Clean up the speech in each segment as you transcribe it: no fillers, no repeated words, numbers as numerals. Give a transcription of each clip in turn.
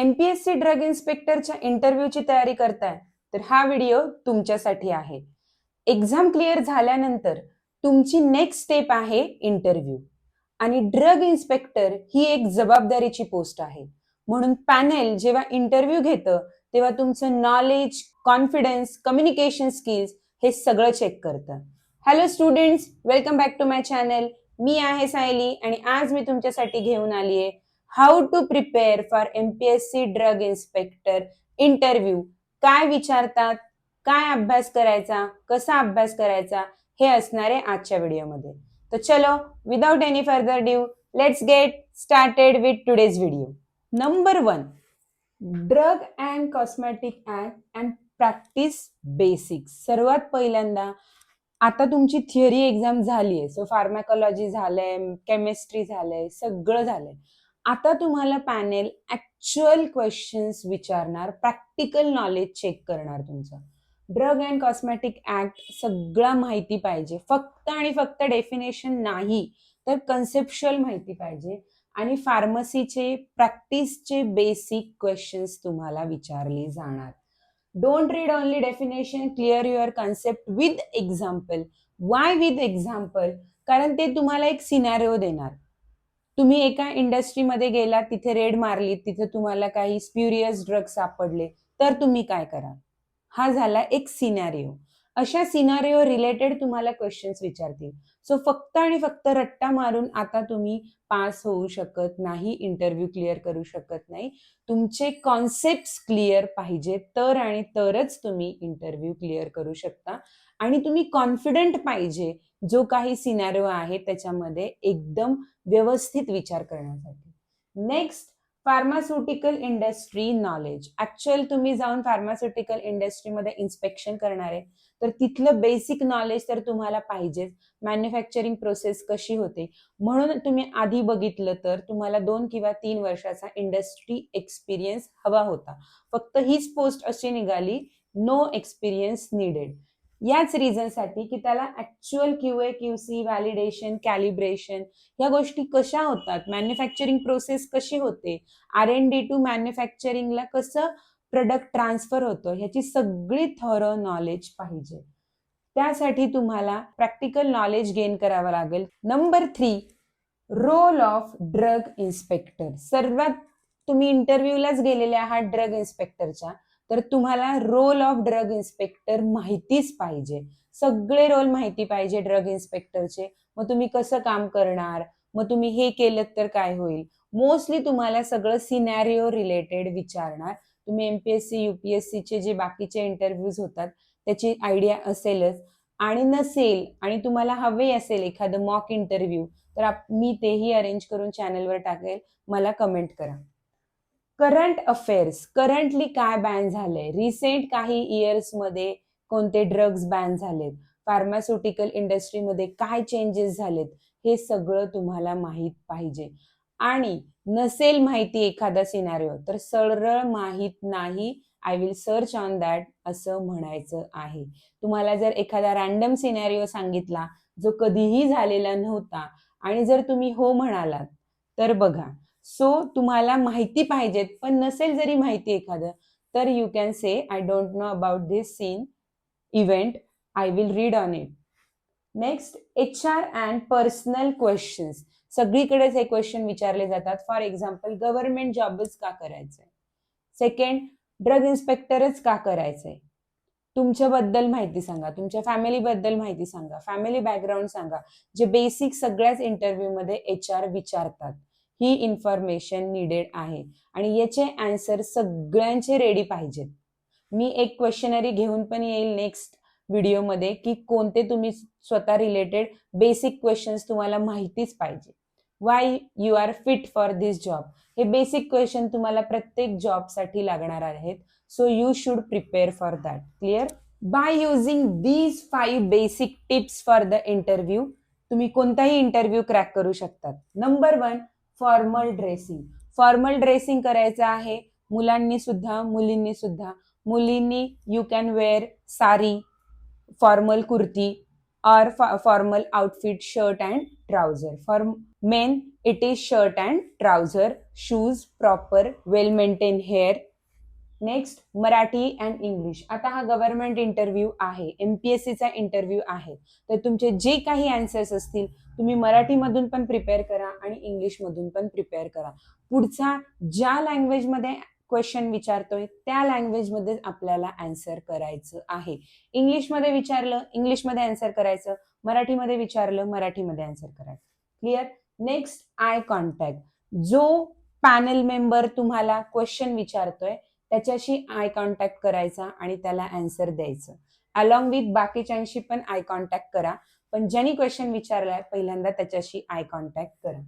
MPSC drug इन्स्पेक्टरच्या इंटरव्ह्यूची तयारी करताय तर हा व्हिडिओ तुमच्यासाठी आहे. एक्झाम क्लिअर झाल्यानंतर तुमची नेक्स्ट स्टेप आहे इंटरव्ह्यू. आणि ड्रग इन्स्पेक्टर ही एक जबाबदारीची पोस्ट आहे. म्हणून पॅनेल जेव्हा इंटरव्ह्यू घेतं तेव्हा तुमचं नॉलेज, कॉन्फिडन्स, कम्युनिकेशन स्किल्स हे सगळं चेक करतं. Hello students, welcome back to my channel. मी आहे सायली आणि आज मी तुमच्यासाठी घेऊन आली आहे how to prepare for MPSC drug inspector interview. काय विचारतात, काय अभ्यास करायचा, कसा अभ्यास करायचा, हे असणार आहे आजच्या व्हिडिओमध्ये. तर चलो, without any further due, let's get started with today's video. Number 1, drug and cosmetic act and practice basics. सर्वात पहिल्यांदा आता तुमची थिअरी एक्झाम झाली आहे. सो फार्मॅकोलॉजी झालंय, केमिस्ट्री झालंय, सगळं झालंय. आता तुम्हाला पॅनेल ऍक्च्युअल क्वेश्चन्स विचारणार, प्रॅक्टिकल नॉलेज चेक करणार तुमचं. ड्रग अँड कॉस्मेटिक ऍक्ट सगळा माहिती पाहिजे. फक्त आणि फक्त डेफिनेशन नाही तर कन्सेप्च्युअल माहिती पाहिजे. आणि फार्मसीचे प्रॅक्टिसचे बेसिक क्वेश्चन्स तुम्हाला विचारले जाणार. Don't read only definition, clear your concept with example. Y with example? कारण ते तुम्हाला एक सिनॅरिओ देणार. तुम्ही एका इंडस्ट्रीमध्ये गेला, तिथे रेड मारली, तिथे तुम्हाला काही स्प्युरियस ड्रग सापडले, तर तुम्ही काय कराल? हा झाला एक सिनॅरिओ. अशा सिनॅरिओ रिलेटेड तुम्हाला क्वेश्चन्स विचारतील. सो फक्त आणि फक्त रट्टा मारून आता तुम्ही पास होऊ शकत नाही, इंटरव्ह्यू क्लिअर करू शकत नाही. तुमचे कॉन्सेप्ट क्लिअर पाहिजे, तर आणि तरच तुम्ही इंटरव्ह्यू क्लिअर करू शकता. आणि तुम्ही कॉन्फिडंट पाहिजे जो काही सिनॅरिओ आहे त्याच्यामध्ये एकदम व्यवस्थित विचार करण्यासाठी. Next, pharmaceutical industry knowledge. Actual तुम्ही जाऊन फार्मास्युटिकल इंडस्ट्रीमध्ये इन्स्पेक्शन करणार आहे तर तिथलं बेसिक नॉलेज तर तुम्हाला पाहिजेच. मॅन्युफॅक्चरिंग प्रोसेस कशी होते, म्हणून तुम्ही आधी बघितलं तर तुम्हाला 2 किंवा 3 वर्षाचा इंडस्ट्री एक्सपिरियन्स हवा होता. फक्त हीच पोस्ट अशी निघाली, नो एक्सपिरियन्स निडेड. याच रिझनसाठी की त्याला actual QA QC, validation, calibration या गोष्टी कशा होतात, मॅन्युफॅक्चरिंग प्रोसेस कशी होते, R&D टू मॅन्युफॅक्चरिंगला कसं प्रोडक्ट ट्रान्सफर होतं, ह्याची सगळी थॉरो नॉलेज पाहिजे. त्यासाठी तुम्हाला प्रॅक्टिकल नॉलेज गेन करावं लागेल. Number 3, role of drug inspector. सर्वात तुम्ही इंटरव्ह्यूलाच गेलेले आहात ड्रग इन्स्पेक्टरच्या, तर तुम्हाला रोल ऑफ ड्रग इन्स्पेक्टर माहितीच पाहिजे. सगळे रोल माहिती पाहिजे ड्रग इन्स्पेक्टरचे. मग तुम्ही कसं काम करणार, मग तुम्ही हे केलं तर काय होईल. मोस्टली तुम्हाला सगळं सिनॅरिओ रिलेटेड विचारणार. तुम्ही एमपीएससी, युपीएससीचे जे बाकीचे इंटरव्ह्यूज होतात त्याची आयडिया असेलच. आणि नसेल आणि तुम्हाला हवे असेल एखादं मॉक इंटरव्ह्यू तर मी तेही अरेंज करून चॅनलवर टाकेल, मला कमेंट करा. करंट अफेअर्स, करंटली काय बॅन झालंय, रिसेंट काही इयर्समध्ये कोणते ड्रग्ज बॅन झालेत, फार्मास्युटिकल इंडस्ट्रीमध्ये काय चेंजेस झालेत, हे सगळं तुम्हाला माहीत पाहिजे. आणि नसेल माहिती एखादा सिनॅरिओ तर सरळ माहीत नाही, I will search on that असं म्हणायचं आहे. तुम्हाला जर एखादा रॅन्डम सिनॅरिओ सांगितला जो कधीही झालेला नव्हता आणि जर तुम्ही हो म्हणालात तर बघा. सो तुम्हाला माहिती पाहिजेत, पण नसेल जरी माहिती एखादं तर you can say I don't know about this scene event, I will read on it. Next, HR and personal questions. सगळीकडेच हे क्वेश्चन विचारले जातात. फॉर एक्झाम्पल, गव्हर्नमेंट जॉबच का करायचंय? सेकंड, ड्रग इन्स्पेक्टरच का करायचंय? तुमच्याबद्दल माहिती सांगा, तुमच्या फॅमिलीबद्दल माहिती सांगा, फॅमिली बॅकग्राऊंड सांगा. जे बेसिक सगळ्याच इंटरव्ह्यूमध्ये HR विचारतात. ही इन्फॉर्मेशन निडेड आहे आणि याचे आन्सर सगळ्यांचे रेडी पाहिजेत. मी एक क्वेश्चनरी घेऊन पण येईल नेक्स्ट व्हिडिओमध्ये की कोणते तुम्ही स्वतः रिलेटेड बेसिक क्वेश्चन्स तुम्हाला माहितीच पाहिजे. Why you are fit for this job, हे बेसिक क्वेश्चन तुम्हाला प्रत्येक जॉबसाठी लागणार आहेत. So you should prepare for that. Clear? By using these 5 basic tips for the interview तुम्ही कोणताही इंटरव्ह्यू क्रॅक करू शकतात. Number 1, formal dressing. Formal dressing करायचं आहे मुलांनी सुद्धा, मुलींनी सुद्धा. मुलींनी you can wear sari, formal kurti or formal outfit, shirt and trouser. For men it is shirt and trouser. Shoes proper, well maintain hair. Next Marathi and English. आता हा गव्हर्नमेंट इंटरव्ह्यू आहे, एमपीएससीचा इंटरव्ह्यू आहे, तर तुमचे जे काही आन्सर्स असतील तुम्ही मराठीमधून पण प्रिपेअर करा आणि इंग्लिशमधून पण प्रिपेअर करा. पुढचा ज्या लँग्वेजमध्ये क्वेश्चन विचारतोय त्या लँग्वेजमध्ये आपल्याला आन्सर करायचं आहे. इंग्लिशमध्ये विचारलं इंग्लिशमध्ये आन्सर करायचं, मराठीमध्ये विचारलं मराठीमध्ये आन्सर करायचं. क्लिअर. Next eye contact. जो पॅनल मेंबर तुम्हाला क्वेश्चन विचारतोय त्याच्याशी आय कॉन्टॅक्ट करायचा आणि त्याला आन्सर द्यायचं. अलॉंग विथ बाकीच्यांशी पण आय कॉन्टॅक्ट करा, पण ज्यांनी क्वेश्चन विचारलाय पहिल्यांदा त्याच्याशी आय कॉन्टॅक्ट करा.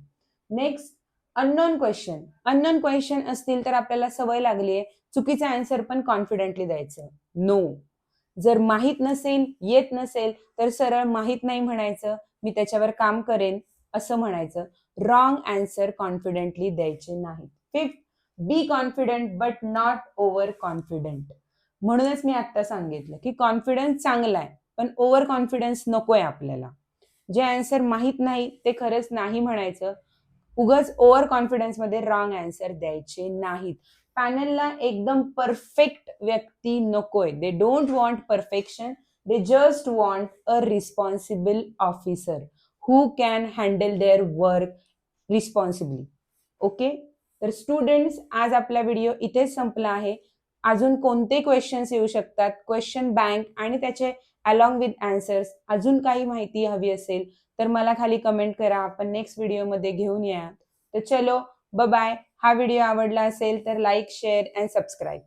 Next unknown question. Unknown question असतील तर आपल्याला सवय लागली आहे चुकीचा आन्सर पण कॉन्फिडेंटली द्यायचं. नो. जर माहीत नसेल, येत नसेल तर सरळ माहीत नाही म्हणायचं, मी त्याच्यावर काम करेन असं म्हणायचं. रॉंग आन्सर कॉन्फिडेंटली द्यायचे नाही. Fifth, be confident but not over confident. म्हणूनच मी आता सांगितलं की कॉन्फिडन्स चांगला आहे पण ओव्हर कॉन्फिडन्स नकोय आपल्याला. जे आन्सर माहीत नाही ते खरंच नाही म्हणायचं. उगाच ओव्हर कॉन्फिडन्स मध्ये रॉंग आन्सर द्यायचे नाहीत. पॅनलला एकदम परफेक्ट व्यक्ती नकोय. They don't want perfection, they just want a responsible officer who can handle their work responsibly. Okay. तर स्टुडंट्स, आज आपला व्हिडिओ इथेच संपला आहे. अजून कोणते क्वेश्चन्स येऊ शकतात, क्वेश्चन बँक आणि त्याचे अलॉंग विथ आन्सर्स, अजून काही माहिती हवी असेल तर मला खाली कमेंट करा, आपण नेक्स्ट व्हिडिओमध्ये घेऊन या. तर चलो बाय. हा व्हिडिओ आवडला असेल तर लाईक, शेअर अँड सबस्क्राईब.